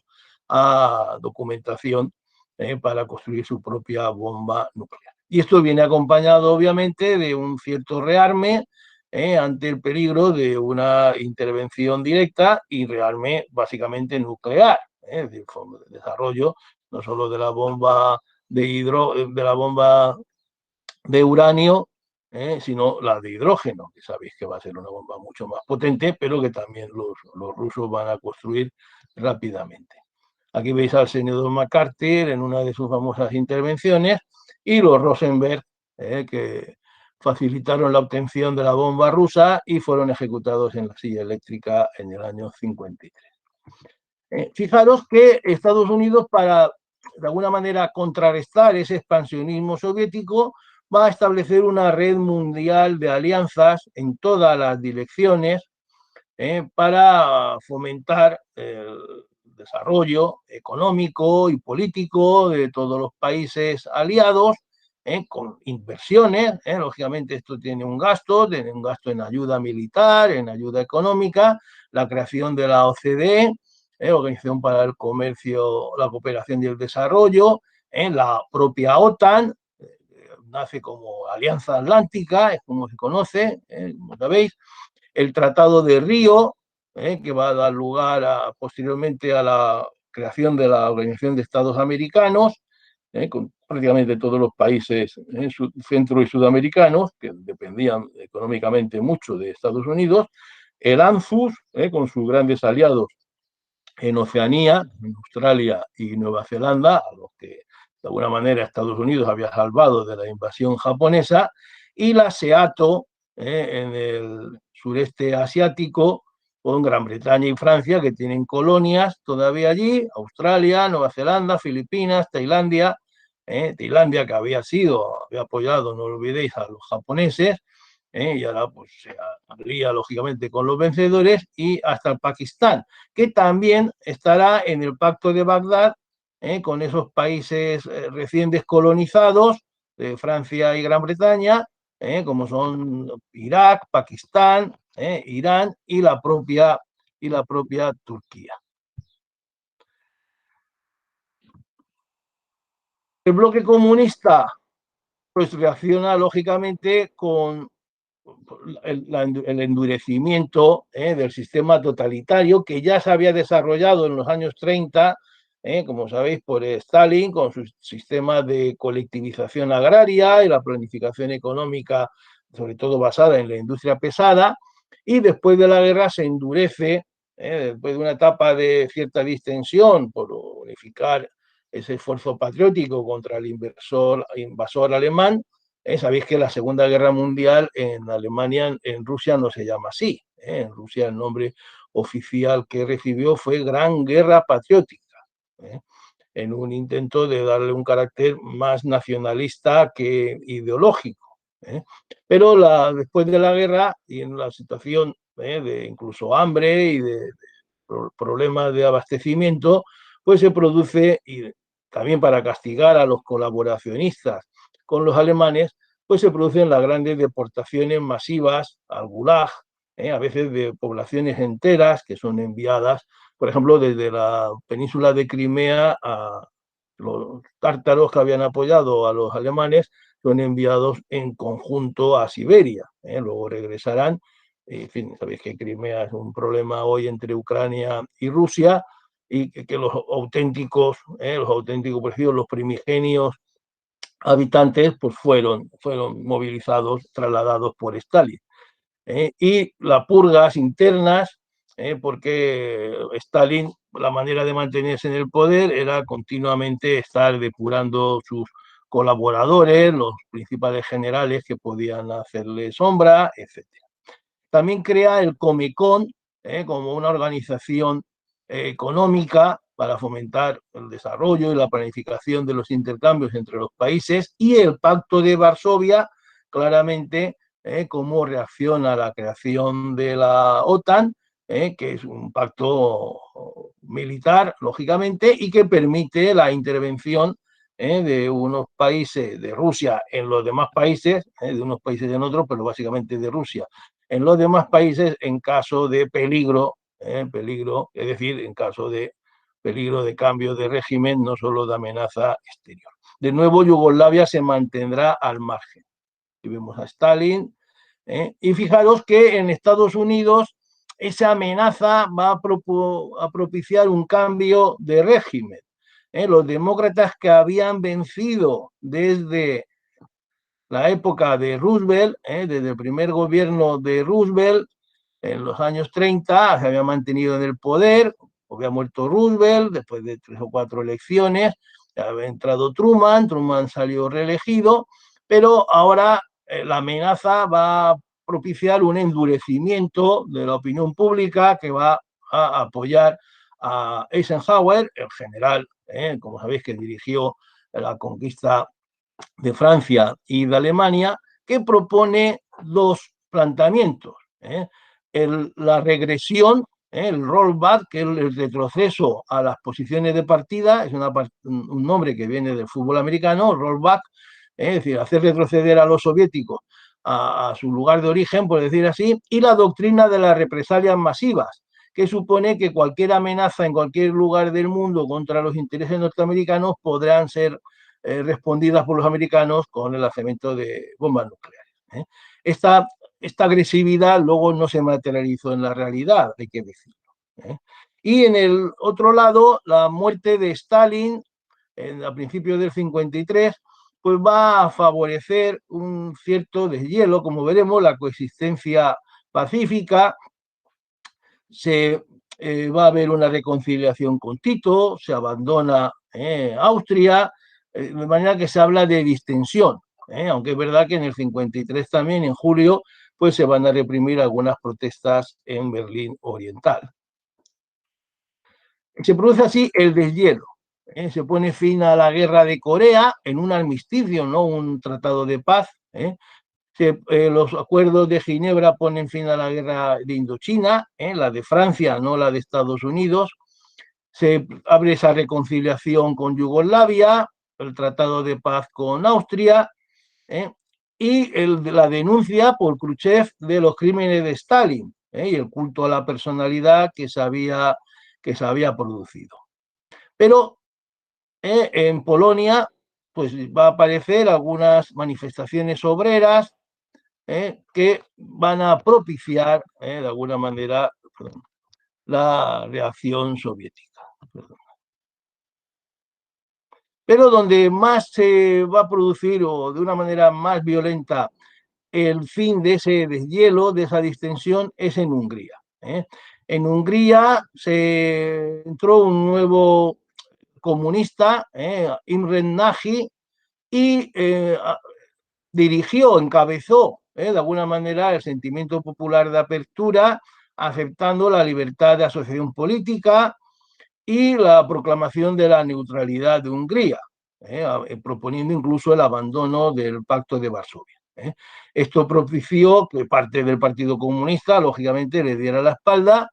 a documentación para construir su propia bomba nuclear. Y esto viene acompañado, obviamente, de un cierto rearme ante el peligro de una intervención directa y rearme básicamente nuclear, es decir, el desarrollo no solo de la bomba de la bomba de uranio, sino la de hidrógeno, que sabéis que va a ser una bomba mucho más potente, pero que también los rusos van a construir rápidamente. Aquí veis al senador McCarthy en una de sus famosas intervenciones, y los Rosenberg, que facilitaron la obtención de la bomba rusa y fueron ejecutados en la silla eléctrica en el año 53. Fijaros que Estados Unidos, para de alguna manera contrarrestar ese expansionismo soviético, va a establecer una red mundial de alianzas en todas las direcciones para fomentar el desarrollo económico y político de todos los países aliados, con inversiones. Lógicamente esto tiene un gasto en ayuda militar, en ayuda económica, la creación de la OCDE, Organización para el Comercio, la Cooperación y el Desarrollo, la propia OTAN, nace como Alianza Atlántica, es como se conoce, como sabéis, el Tratado de Río, que va a dar lugar posteriormente a la creación de la Organización de Estados Americanos, con prácticamente todos los países centro y sudamericanos, que dependían económicamente mucho de Estados Unidos, el ANZUS, con sus grandes aliados en Oceanía, en Australia y Nueva Zelanda, a los que de alguna manera Estados Unidos había salvado de la invasión japonesa, y la SEATO en el sureste asiático, con Gran Bretaña y Francia, que tienen colonias todavía allí, Australia, Nueva Zelanda, Filipinas, Tailandia, Tailandia, que había apoyado, no lo olvidéis, a los japoneses, y ahora pues se alía lógicamente con los vencedores, y hasta el Pakistán, que también estará en el Pacto de Bagdad, con esos países recién descolonizados de Francia y Gran Bretaña, como son Irak, Pakistán, Irán y la propia Turquía. El bloque comunista pues reacciona lógicamente con el endurecimiento del sistema totalitario, que ya se había desarrollado en los años 30, como sabéis, por Stalin, con su sistema de colectivización agraria y la planificación económica, sobre todo basada en la industria pesada. Y después de la guerra se endurece, después de una etapa de cierta distensión por unificar ese esfuerzo patriótico contra el invasor alemán, Sabéis que la Segunda Guerra Mundial en Alemania, en Rusia no se llama así. En Rusia el nombre oficial que recibió fue Gran Guerra Patriótica, en un intento de darle un carácter más nacionalista que ideológico. Pero después de la guerra y en la situación de incluso hambre y de problemas de abastecimiento, pues se produce, y también para castigar a los colaboracionistas con los alemanes, pues se producen las grandes deportaciones masivas al Gulag, a veces de poblaciones enteras que son enviadas, por ejemplo, desde la península de Crimea a los tártaros que habían apoyado a los alemanes, son enviados en conjunto a Siberia. Luego regresarán. En fin, sabéis que Crimea es un problema hoy entre Ucrania y Rusia, y que los auténticos, los primigenios habitantes, pues fueron movilizados, trasladados por Stalin. Y las purgas internas, porque Stalin, la manera de mantenerse en el poder era continuamente estar depurando sus colaboradores, los principales generales que podían hacerle sombra, etcétera. También crea el Comecon como una organización económica para fomentar el desarrollo y la planificación de los intercambios entre los países, y el Pacto de Varsovia, claramente, como reacción a la creación de la OTAN, que es un pacto militar, lógicamente, y que permite la intervención de unos países, de Rusia en los demás países, de unos países en otros, pero básicamente de Rusia en los demás países en caso de peligro, es decir, en caso de peligro de cambio de régimen, no solo de amenaza exterior. De nuevo, Yugoslavia se mantendrá al margen. Aquí vemos a Stalin, y fijaros que en Estados Unidos esa amenaza va a propiciar un cambio de régimen. Los demócratas que habían vencido desde la época de Roosevelt, desde el primer gobierno de Roosevelt, en los años 30, se había mantenido en el poder, había muerto Roosevelt después de 3 o 4 elecciones, había entrado Truman salió reelegido, pero ahora la amenaza va a propiciar un endurecimiento de la opinión pública que va a apoyar a Eisenhower, el general, como sabéis, que dirigió la conquista de Francia y de Alemania, que propone dos planteamientos. La regresión, el rollback, que es el retroceso a las posiciones de partida, es un nombre que viene del fútbol americano, rollback, es decir, hacer retroceder a los soviéticos a su lugar de origen, por decir así, y la doctrina de las represalias masivas, que supone que cualquier amenaza en cualquier lugar del mundo contra los intereses norteamericanos podrán ser respondidas por los americanos con el lanzamiento de bombas nucleares. Esta agresividad luego no se materializó en la realidad, hay que decirlo. Y en el otro lado, la muerte de Stalin a principios del 53, pues va a favorecer un cierto deshielo, como veremos, la coexistencia pacífica. Va a haber una reconciliación con Tito, se abandona Austria, de manera que se habla de distensión, aunque es verdad que en el 53 también, en julio, pues se van a reprimir algunas protestas en Berlín Oriental. Se produce así el deshielo. Se pone fin a la guerra de Corea en un armisticio, no un tratado de paz. Los acuerdos de Ginebra ponen fin a la guerra de Indochina, la de Francia, no la de Estados Unidos. Se abre esa reconciliación con Yugoslavia, el tratado de paz con Austria, y la denuncia por Khrushchev de los crímenes de Stalin, y el culto a la personalidad que se había producido. Pero en Polonia pues va a aparecer algunas manifestaciones obreras que van a propiciar de alguna manera la reacción soviética. Pero donde más se va a producir, o de una manera más violenta, el fin de ese deshielo, de esa distensión, es en Hungría. En Hungría se entró un nuevo comunista, Imre Nagy, y dirigió, encabezó, de alguna manera, el sentimiento popular de apertura, aceptando la libertad de asociación política y la proclamación de la neutralidad de Hungría, proponiendo incluso el abandono del Pacto de Varsovia. Esto propició que parte del Partido Comunista, lógicamente, le diera la espalda,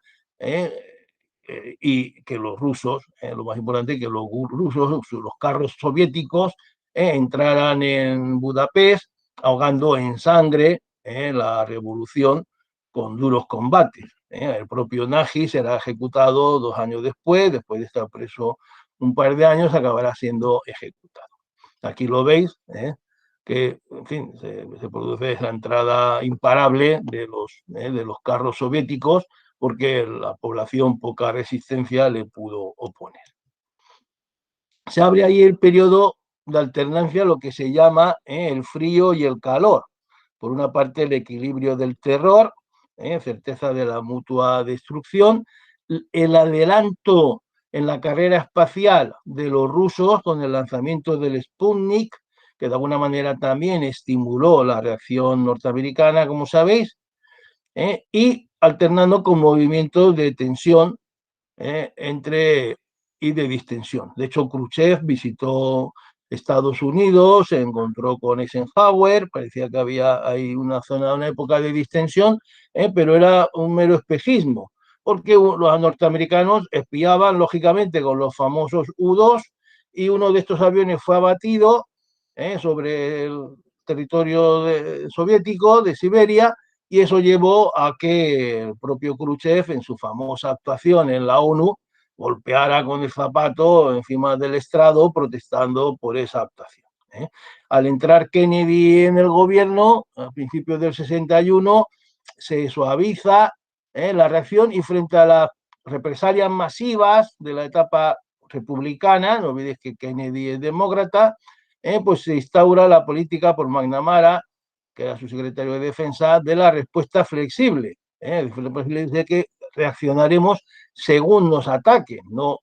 y que los rusos, lo más importante, que los rusos, los carros soviéticos, entraran en Budapest ahogando en sangre la revolución con duros combates. El propio Nagy será ejecutado 2 años después de estar preso un par de años, acabará siendo ejecutado. Aquí lo veis, que en fin, se produce esa entrada imparable de los carros soviéticos, porque la población poca resistencia le pudo oponer. Se abre ahí el periodo de alternancia, lo que se llama el frío y el calor. Por una parte, el equilibrio del terror, certeza de la mutua destrucción, el adelanto en la carrera espacial de los rusos con el lanzamiento del Sputnik, que de alguna manera también estimuló la reacción norteamericana, como sabéis, y alternando con movimientos de tensión y de distensión. De hecho, Khrushchev visitó Estados Unidos, se encontró con Eisenhower, parecía que había ahí una época de distensión, pero era un mero espejismo, porque los norteamericanos espiaban, lógicamente, con los famosos U-2, y uno de estos aviones fue abatido sobre el territorio soviético de Siberia, y eso llevó a que el propio Khrushchev, en su famosa actuación en la ONU, golpeara con el zapato encima del estrado protestando por esa actuación. Al entrar Kennedy en el gobierno, a principios del 61, se suaviza la reacción, y frente a las represalias masivas de la etapa republicana, no olvidéis que Kennedy es demócrata, pues se instaura la política por McNamara, que era su secretario de Defensa, de la respuesta flexible, de que reaccionaremos según nos ataquen, no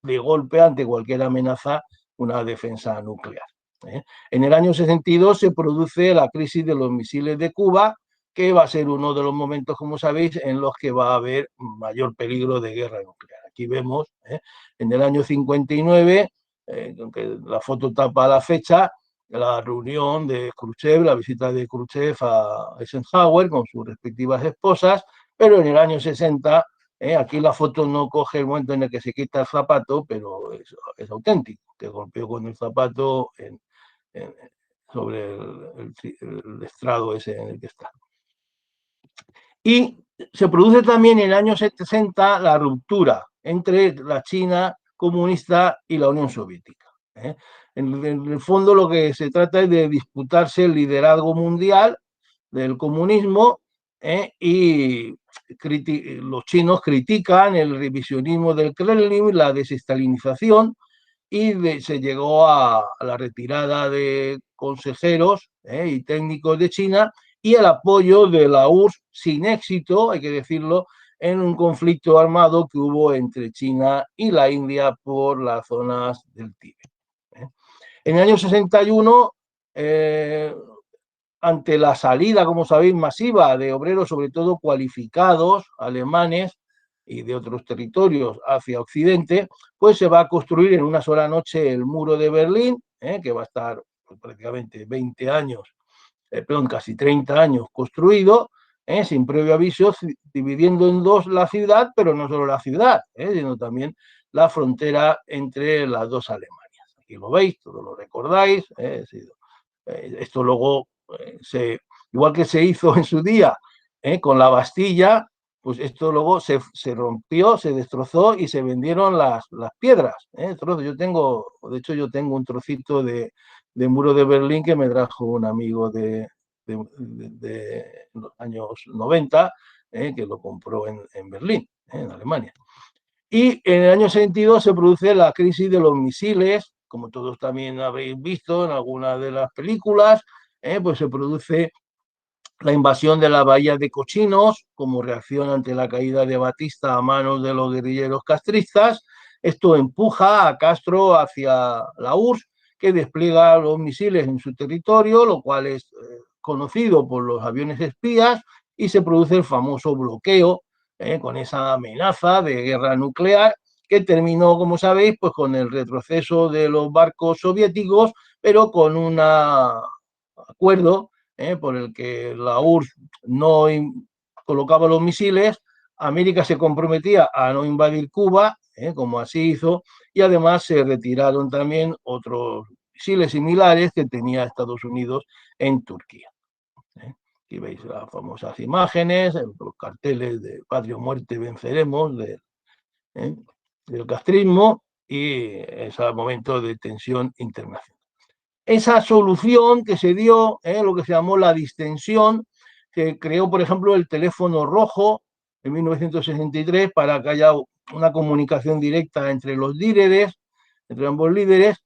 de golpe ante cualquier amenaza una defensa nuclear. En el año 62 se produce la crisis de los misiles de Cuba, que va a ser uno de los momentos, como sabéis, en los que va a haber mayor peligro de guerra nuclear. Aquí vemos, en el año 59, aunque la foto tapa la fecha, la reunión de Khrushchev, la visita de Khrushchev a Eisenhower con sus respectivas esposas, pero en el año 60, aquí la foto no coge el momento en el que se quita el zapato, pero es auténtico, que golpeó con el zapato sobre el estrado ese en el que está. Y se produce también en el año 60 la ruptura entre la China comunista y la Unión Soviética. En el fondo lo que se trata es de disputarse el liderazgo mundial del comunismo, y los chinos critican el revisionismo del Kremlin, la desestalinización, y se llegó a la retirada de consejeros y técnicos de China, y el apoyo de la URSS sin éxito, hay que decirlo, en un conflicto armado que hubo entre China y la India por las zonas del Tíbet. En el año 61, ante la salida, como sabéis, masiva de obreros, sobre todo cualificados, alemanes y de otros territorios hacia Occidente, pues se va a construir en una sola noche el muro de Berlín, que va a estar pues, prácticamente 20 años, casi 30 años construido, sin previo aviso, dividiendo en dos la ciudad, pero no solo la ciudad, sino también la frontera entre las dos Alemanias. Aquí lo veis, todo lo recordáis. Esto luego, igual que se hizo en su día con la Bastilla, pues esto luego se rompió, se destrozó y se vendieron las piedras. Yo tengo un trocito de muro de Berlín que me trajo un amigo de los años 90, que lo compró en Berlín, en Alemania. Y en el año 62 se produce la crisis de los misiles, como todos también habréis visto en algunas de las películas, pues se produce la invasión de la bahía de Cochinos como reacción ante la caída de Batista a manos de los guerrilleros castristas. Esto empuja a Castro hacia la URSS, que despliega los misiles en su territorio, lo cual es conocido por los aviones espías, y se produce el famoso bloqueo, con esa amenaza de guerra nuclear, que terminó, como sabéis, pues con el retroceso de los barcos soviéticos, pero con un acuerdo por el que la URSS no colocaba los misiles, América se comprometía a no invadir Cuba, como así hizo, y además se retiraron también otros misiles similares que tenía Estados Unidos en Turquía. Aquí veis las famosas imágenes, los carteles de Patria o Muerte venceremos, del castrismo, y ese momento de tensión internacional. Esa solución que se dio, lo que se llamó la distensión, se creó, por ejemplo, el teléfono rojo en 1963 para que haya una comunicación directa entre los líderes, entre ambos líderes,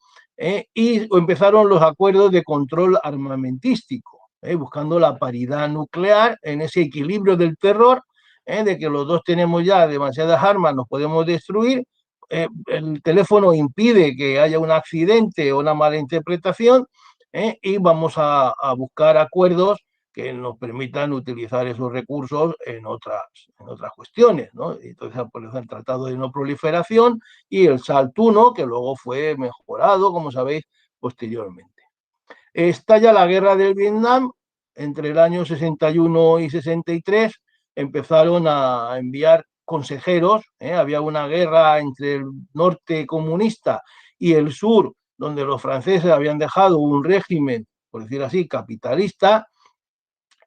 y empezaron los acuerdos de control armamentístico, buscando la paridad nuclear en ese equilibrio del terror, de que los dos tenemos ya demasiadas armas, nos podemos destruir. El teléfono impide que haya un accidente o una mala interpretación, y vamos a buscar acuerdos que nos permitan utilizar esos recursos en otras cuestiones, ¿no? Entonces aparece el Tratado de No Proliferación y el SALT I, que luego fue mejorado, como sabéis, posteriormente. Estalla la guerra del Vietnam. Entre el año 61 y 63 empezaron a enviar consejeros, había una guerra entre el norte comunista y el sur, donde los franceses habían dejado un régimen, por decir así, capitalista,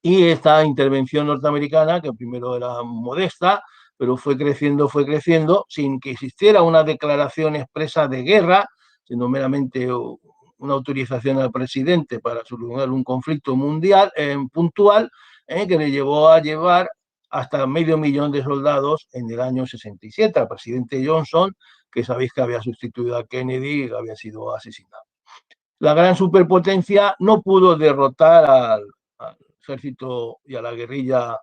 y esta intervención norteamericana, que primero era modesta, pero fue creciendo, sin que existiera una declaración expresa de guerra, sino meramente una autorización al presidente para solucionar un conflicto mundial puntual, que le llevó a llevar hasta 500.000 de soldados en el año 67 al presidente Johnson, que sabéis que había sustituido a Kennedy y había sido asesinado. La gran superpotencia no pudo derrotar al ejército y a la guerrilla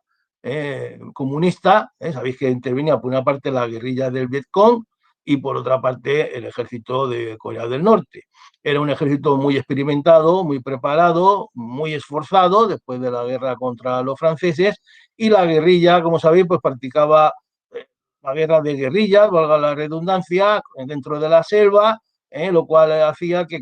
comunista. Sabéis que intervenía por una parte la guerrilla del Vietcong y por otra parte el ejército de Corea del Norte. Era un ejército muy experimentado, muy preparado, muy esforzado después de la guerra contra los franceses, y la guerrilla, como sabéis, pues practicaba la guerra de guerrillas, valga la redundancia, dentro de la selva, lo cual hacía que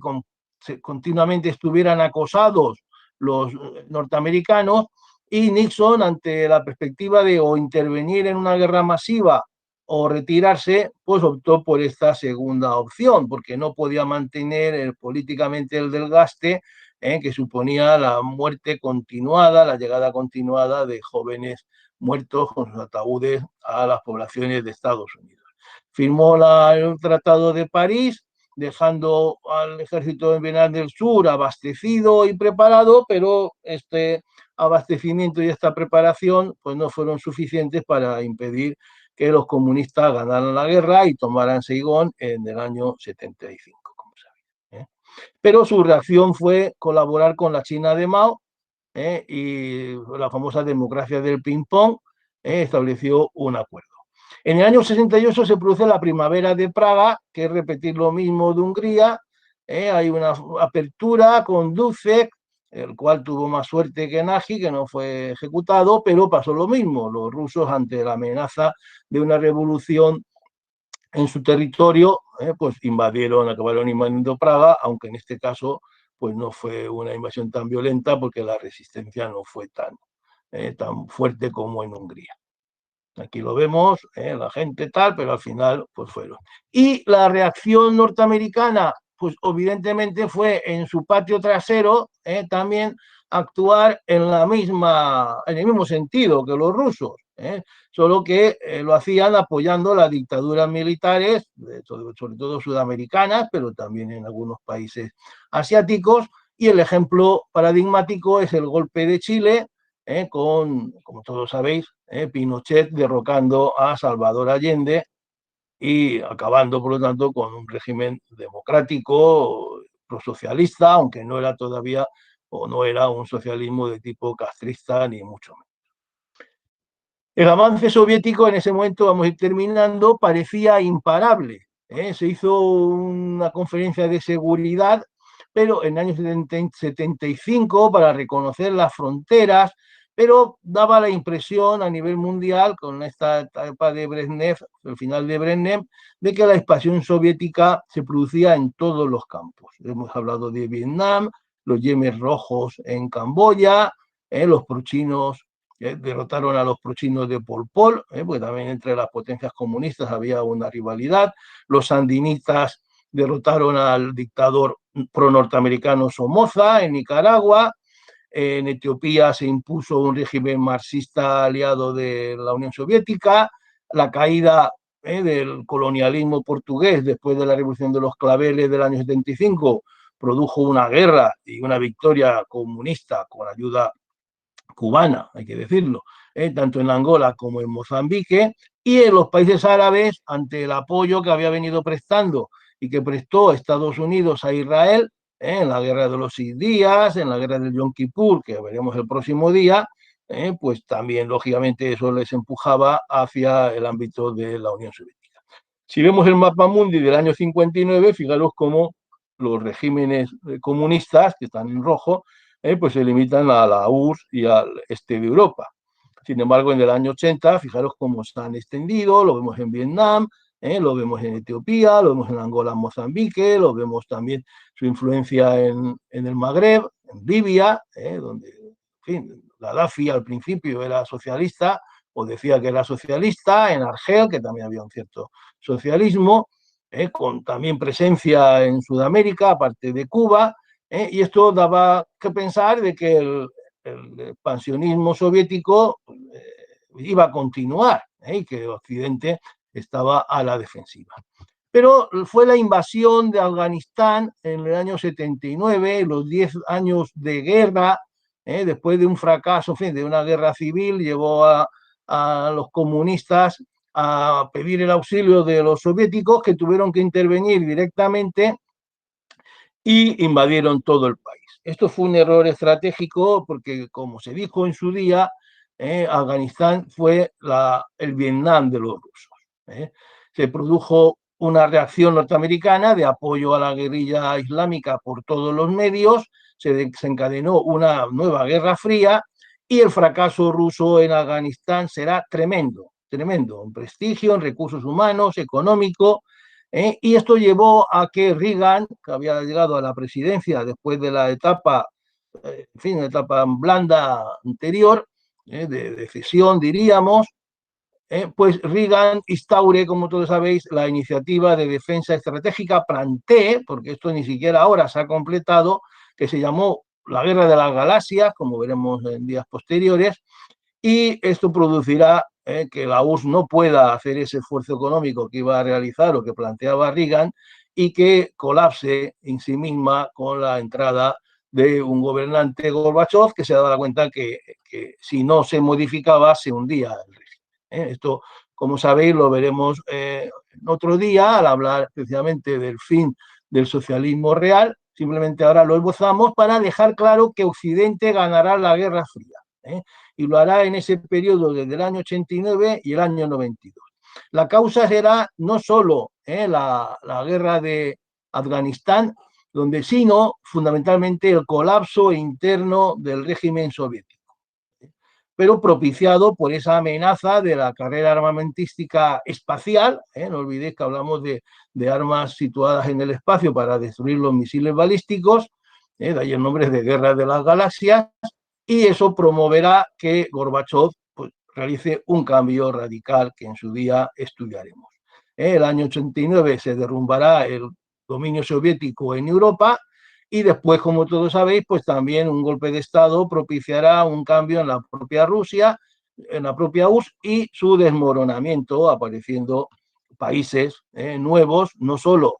continuamente estuvieran acosados los norteamericanos, y Nixon, ante la perspectiva de o intervenir en una guerra masiva o retirarse, pues optó por esta segunda opción, porque no podía mantener políticamente el desgaste que suponía la muerte continuada, la llegada continuada de jóvenes muertos con sus ataúdes a las poblaciones de Estados Unidos. Firmó el Tratado de París, dejando al ejército de Vietnam del Sur abastecido y preparado, pero este abastecimiento y esta preparación pues no fueron suficientes para impedir que los comunistas ganaran la guerra y tomaran Saigón en el año 75, como sabéis. Pero su reacción fue colaborar con la China de Mao, y la famosa democracia del ping-pong estableció un acuerdo. En el año 68 se produce la primavera de Praga, que es repetir lo mismo de Hungría. Hay una apertura con Dubček, el cual tuvo más suerte que Nagy, que no fue ejecutado, pero pasó lo mismo. Los rusos, ante la amenaza de una revolución en su territorio, pues acabaron invadiendo Praga, aunque en este caso pues no fue una invasión tan violenta porque la resistencia no fue tan fuerte como en Hungría. Aquí lo vemos, la gente tal, pero al final pues fueron. Y la reacción norteamericana, pues evidentemente fue en su patio trasero también actuar en el mismo sentido que los rusos, solo que lo hacían apoyando las dictaduras militares, sobre todo sudamericanas, pero también en algunos países asiáticos, y el ejemplo paradigmático es el golpe de Chile, con, como todos sabéis, Pinochet derrocando a Salvador Allende y acabando, por lo tanto, con un régimen democrático, prosocialista, aunque no era todavía o no era un socialismo de tipo castrista, ni mucho menos. El avance soviético en ese momento, vamos a ir terminando, parecía imparable. Se hizo una conferencia de seguridad pero en el año 75 para reconocer las fronteras, pero daba la impresión a nivel mundial, con esta etapa de Brezhnev, el final de Brezhnev, de que la expansión soviética se producía en todos los campos. Hemos hablado de Vietnam, los yemes rojos en Camboya, los prochinos derrotaron a los prochinos de Pol Pot, porque también entre las potencias comunistas había una rivalidad, los sandinistas derrotaron al dictador pro-norteamericano Somoza en Nicaragua, en Etiopía se impuso un régimen marxista aliado de la Unión Soviética, la caída del colonialismo portugués después de la Revolución de los Claveles del año 75 produjo una guerra y una victoria comunista con ayuda cubana, hay que decirlo, tanto en Angola como en Mozambique, y en los países árabes, ante el apoyo que había venido prestando y que prestó Estados Unidos a Israel, en la guerra de los 6 días, en la guerra del Yom Kippur, que veremos el próximo día, pues también, lógicamente, eso les empujaba hacia el ámbito de la Unión Soviética. Si vemos el mapa mundi del año 59, fijaros cómo los regímenes comunistas, que están en rojo, pues se limitan a la URSS y al este de Europa. Sin embargo, en el año 80, fijaros cómo se han extendido, lo vemos en Vietnam, lo vemos en Etiopía, lo vemos en Angola, Mozambique, lo vemos también su influencia en el Magreb, en Libia, donde, en fin, Gaddafi al principio era socialista, o decía que era socialista, en Argel, que también había un cierto socialismo, con también presencia en Sudamérica, aparte de Cuba, y esto daba que pensar de que el expansionismo soviético iba a continuar y que Occidente estaba a la defensiva. Pero fue la invasión de Afganistán en el año 79, los 10 años de guerra, después de un fracaso, en fin, de una guerra civil, llevó a los comunistas a pedir el auxilio de los soviéticos, que tuvieron que intervenir directamente y invadieron todo el país. Esto fue un error estratégico porque, como se dijo en su día, Afganistán fue el Vietnam de los rusos. Se produjo una reacción norteamericana de apoyo a la guerrilla islámica por todos los medios, se desencadenó una nueva guerra fría y el fracaso ruso en Afganistán será tremendo, tremendo, en prestigio, en recursos humanos, económico, y esto llevó a que Reagan, que había llegado a la presidencia después de la etapa, en fin, una etapa blanda anterior, de decisión, diríamos, pues Reagan instaure, como todos sabéis, la iniciativa de defensa estratégica PLANTE, porque esto ni siquiera ahora se ha completado, que se llamó la Guerra de las Galaxias, como veremos en días posteriores, y esto producirá que la URSS no pueda hacer ese esfuerzo económico que iba a realizar o que planteaba Reagan y que colapse en sí misma con la entrada de un gobernante Gorbachev que se daba cuenta que si no se modificaba se hundía el régimen. Esto, como sabéis, lo veremos otro día al hablar precisamente del fin del socialismo real. Simplemente ahora lo esbozamos para dejar claro que Occidente ganará la Guerra Fría. Y lo hará en ese periodo desde el año 89 y el año 92. La causa será no solo la guerra de Afganistán, sino fundamentalmente el colapso interno del régimen soviético, pero propiciado por esa amenaza de la carrera armamentística espacial. No olvidéis que hablamos de armas situadas en el espacio para destruir los misiles balísticos, de ahí el nombre de Guerra de las Galaxias, y eso promoverá que Gorbachev pues, realice un cambio radical que en su día estudiaremos. El año 89 se derrumbará el dominio soviético en Europa y después, como todos sabéis, pues también un golpe de Estado propiciará un cambio en la propia Rusia, en la propia URSS y su desmoronamiento, apareciendo países nuevos, no solo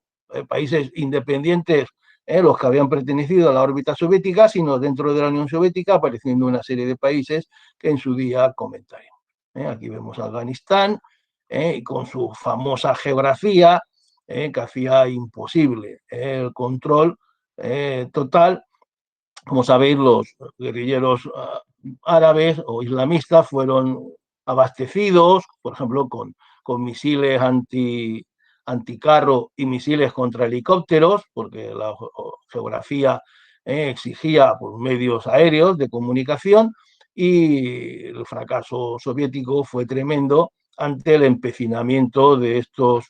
países independientes, los que habían pertenecido a la órbita soviética, sino dentro de la Unión Soviética apareciendo una serie de países que en su día comentaremos. Aquí vemos Afganistán, con su famosa geografía, que hacía imposible el control total. Como sabéis, los guerrilleros árabes o islamistas fueron abastecidos, por ejemplo, con misiles anticarro y misiles contra helicópteros, porque la geografía exigía pues, medios aéreos de comunicación, y el fracaso soviético fue tremendo ante el empecinamiento de estos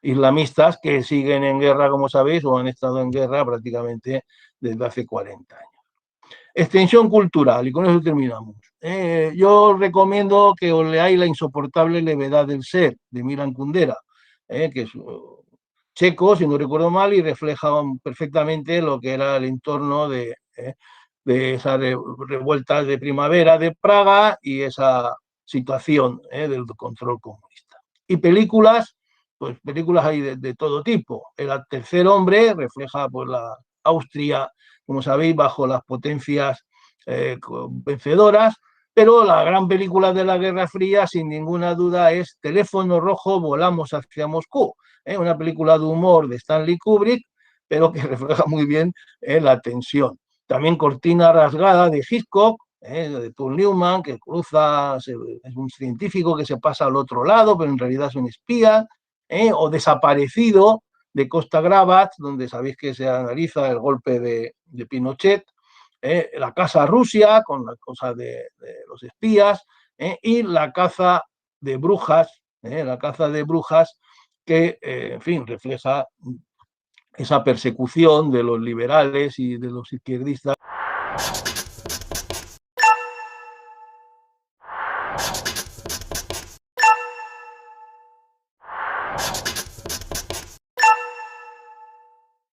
islamistas que siguen en guerra, como sabéis, o han estado en guerra prácticamente desde hace 40 años. Extensión cultural, y con eso terminamos. Yo recomiendo que os leáis La insoportable levedad del ser, de Milan Kundera, que es checo, si no recuerdo mal, y refleja perfectamente lo que era el entorno de esas revueltas de primavera de Praga y esa situación del control comunista. Y películas, pues películas hay de todo tipo. El tercer hombre refleja pues la Austria, como sabéis, bajo las potencias vencedoras, pero la gran película de la Guerra Fría, sin ninguna duda, es Teléfono Rojo, volamos hacia Moscú, una película de humor de Stanley Kubrick, pero que refleja muy bien la tensión. También Cortina rasgada de Hitchcock, de Paul Newman, que cruza, es un científico que se pasa al otro lado, pero en realidad es un espía, o Desaparecido de Costa Gravas, donde sabéis que se analiza el golpe de Pinochet, la Casa Rusia, con la cosa de los espías, y la caza de brujas, que, en fin, refleja esa persecución de los liberales y de los izquierdistas.